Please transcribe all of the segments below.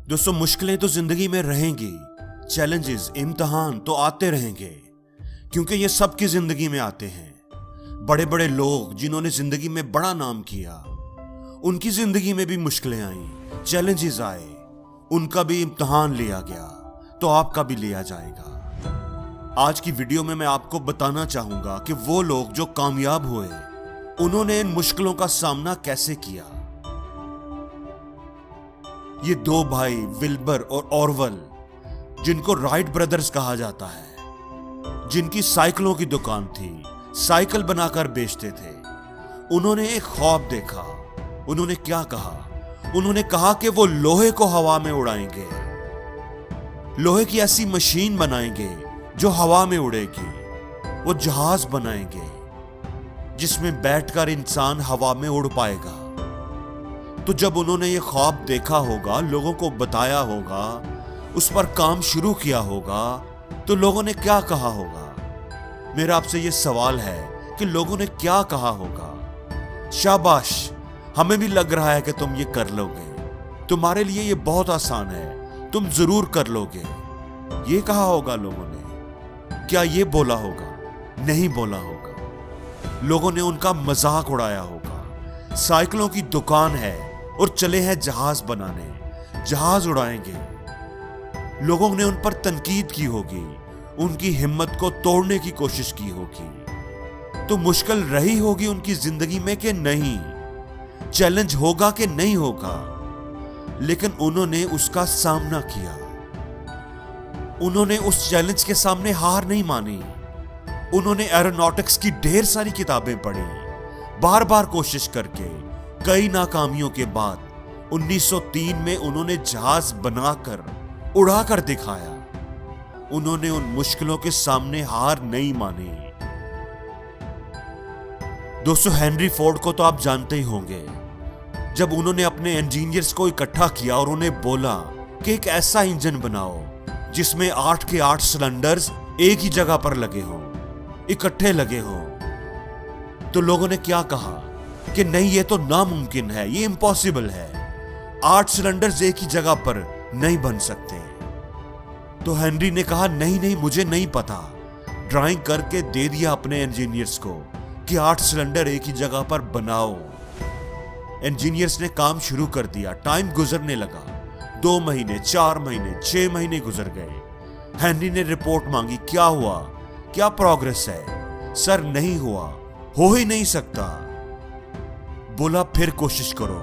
दोस्तों, मुश्किलें तो जिंदगी में रहेंगी, चैलेंजेस, इम्तिहान तो आते रहेंगे, क्योंकि ये सबकी जिंदगी में आते हैं। बड़े बड़े लोग जिन्होंने जिंदगी में बड़ा नाम किया, उनकी जिंदगी में भी मुश्किलें आई, चैलेंजेस आए, उनका भी इम्तिहान लिया गया, तो आपका भी लिया जाएगा। आज की वीडियो में मैं आपको बताना चाहूंगा कि वो लोग जो कामयाब हुए, उन्होंने इन मुश्किलों का सामना कैसे किया। ये दो भाई विल्बर और ऑरवल, जिनको राइट ब्रदर्स कहा जाता है, जिनकी साइकिलों की दुकान थी, साइकिल बनाकर बेचते थे, उन्होंने एक ख्वाब देखा। उन्होंने क्या कहा? उन्होंने कहा कि वो लोहे को हवा में उड़ाएंगे, लोहे की ऐसी मशीन बनाएंगे जो हवा में उड़ेगी। वो जहाज बनाएंगे जिसमें बैठकर इंसान हवा में उड़ पाएगा। तो जब उन्होंने ये ख्वाब देखा होगा, लोगों को बताया होगा, उस पर काम शुरू किया होगा, तो लोगों ने क्या कहा होगा? मेरा आपसे ये सवाल है कि लोगों ने क्या कहा होगा? शाबाश, हमें भी लग रहा है कि तुम ये कर लोगे, तुम्हारे लिए ये बहुत आसान है, तुम जरूर कर लोगे, ये कहा होगा लोगों ने। क्या ये बोला होगा? नहीं बोला होगा। लोगों ने उनका मजाक उड़ाया होगा। साइकिलों की दुकान है और चले हैं जहाज बनाने, जहाज उड़ाएंगे। लोगों ने उन पर तनकीद की होगी, उनकी हिम्मत को तोड़ने की कोशिश की होगी। तो मुश्किल रही होगी उनकी जिंदगी में कि नहीं, चैलेंज होगा कि नहीं होगा, लेकिन उन्होंने उसका सामना किया। उन्होंने उस चैलेंज के सामने हार नहीं मानी। उन्होंने एरोनॉटिक्स की ढेर सारी किताबें पढ़ी, बार बार कोशिश करके, कई नाकामियों के बाद 1903 में उन्होंने जहाज बनाकर उड़ाकर दिखाया। उन्होंने उन मुश्किलों के सामने हार नहीं मानी। दोस्तों, हेनरी फोर्ड को तो आप जानते ही होंगे। जब उन्होंने अपने इंजीनियर्स को इकट्ठा किया और उन्हें बोला कि एक ऐसा इंजन बनाओ जिसमें 8 के 8 सिलेंडर्स एक ही जगह पर लगे हों, इकट्ठे लगे हों, तो लोगों ने क्या कहा कि नहीं, ये तो नामुमकिन है, ये इम्पॉसिबल है, 8 सिलेंडर्स एक ही जगह पर नहीं बन सकते। तो हेनरी ने कहा नहीं नहीं, मुझे नहीं पता। ड्राइंग करके दे दिया अपने इंजीनियर्स को कि 8 सिलेंडर एक ही जगह पर बनाओ। इंजीनियर्स ने काम शुरू कर दिया। टाइम गुजरने लगा, 2 महीने, 4 महीने, 6 महीने गुजर गए। हेनरी ने रिपोर्ट मांगी, क्या हुआ, क्या प्रोग्रेस है? सर, नहीं हुआ, हो ही नहीं सकता। बोला फिर कोशिश करो,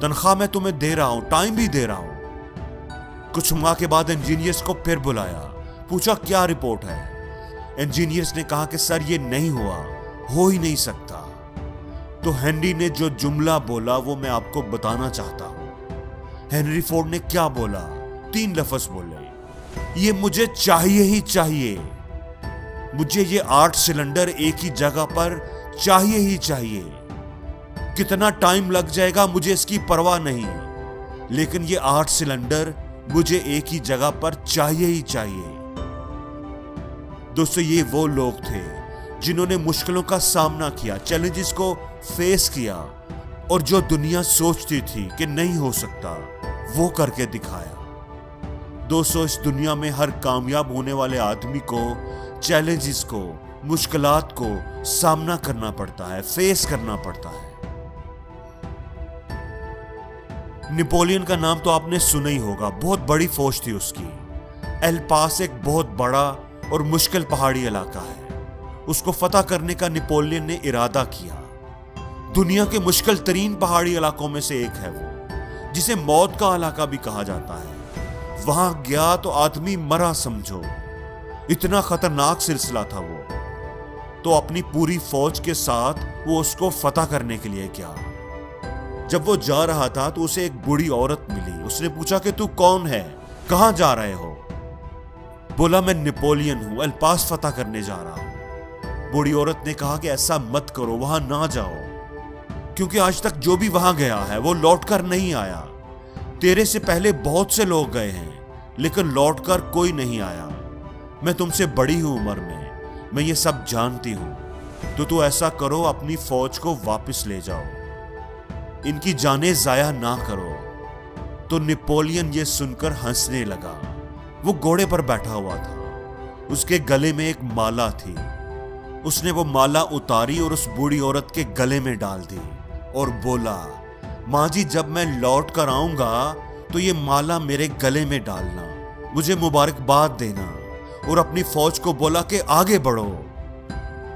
तनख्वाह मैं तुम्हें दे रहा हूं, टाइम भी दे रहा हूं। कुछ माह के बाद इंजीनियर्स को फिर बुलाया, पूछा क्या रिपोर्ट है? इंजीनियर्स ने कहा कि सर, ये नहीं हुआ, हो ही नहीं सकता। तो हेनरी ने जो जुमला बोला वो मैं आपको बताना चाहता हूं। हेनरी फोर्ड ने क्या बोला? 3 लफ्ज बोले, ये मुझे चाहिए ही चाहिए, मुझे ये 8 सिलेंडर एक ही जगह पर चाहिए ही चाहिए। कितना टाइम लग जाएगा मुझे इसकी परवाह नहीं, लेकिन ये 8 सिलेंडर मुझे एक ही जगह पर चाहिए ही चाहिए। दोस्तों, ये वो लोग थे जिन्होंने मुश्किलों का सामना किया, चैलेंजेस को फेस किया, और जो दुनिया सोचती थी कि नहीं हो सकता, वो करके दिखाया। दोस्तों, इस दुनिया में हर कामयाब होने वाले आदमी को चैलेंजेस को, मुश्किलात को सामना करना पड़ता है, फेस करना पड़ता है। नेपोलियन का नाम तो आपने सुना ही होगा, बहुत बड़ी फौज थी उसकी। एल पास एक बहुत बड़ा और मुश्किल पहाड़ी इलाका है, उसको फतह करने का नेपोलियन ने इरादा किया। दुनिया के मुश्किल तरीन पहाड़ी इलाकों में से एक है वो, जिसे मौत का इलाका भी कहा जाता है। वहां गया तो आदमी मरा समझो, इतना खतरनाक सिलसिला था वो। तो अपनी पूरी फौज के साथ वो उसको फतह करने के लिए गया। जब वो जा रहा था तो उसे एक बूढ़ी औरत मिली। उसने पूछा कि तू कौन है, कहां जा रहे हो? बोला मैं नेपोलियन हूं, एल पास फतह करने जा रहा हूं। बूढ़ी औरत ने कहा कि ऐसा मत करो, वहां ना जाओ, क्योंकि आज तक जो भी वहां गया है वो लौटकर नहीं आया। तेरे से पहले बहुत से लोग गए हैं, लेकिन लौटकर कोई नहीं आया। मैं तुमसे बड़ी हूं उम्र में, मैं ये सब जानती हूं, तो तू ऐसा करो, अपनी फौज को वापस ले जाओ, इनकी जानें जाया ना करो। तो नेपोलियन ये सुनकर हंसने लगा। वो घोड़े पर बैठा हुआ था, उसके गले में एक माला थी। उसने वो माला उतारी और उस बूढ़ी औरत के गले में डाल दी और बोला, माँ जी जब मैं लौट कर आऊंगा तो ये माला मेरे गले में डालना, मुझे मुबारकबाद देना और अपनी फौज को बोला कि आगे बढ़ो।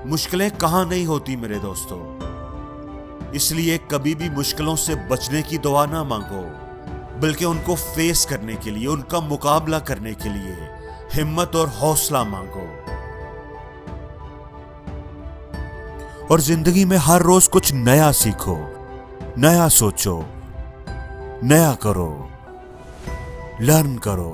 मुश्किलें कहां नहीं होती मेरे दोस्तों, इसलिए कभी भी मुश्किलों से बचने की दुआ ना मांगो, बल्कि उनको फेस करने के लिए, उनका मुकाबला करने के लिए हिम्मत और हौसला मांगो। और जिंदगी में हर रोज कुछ नया सीखो, नया सोचो, नया करो, लर्न करो।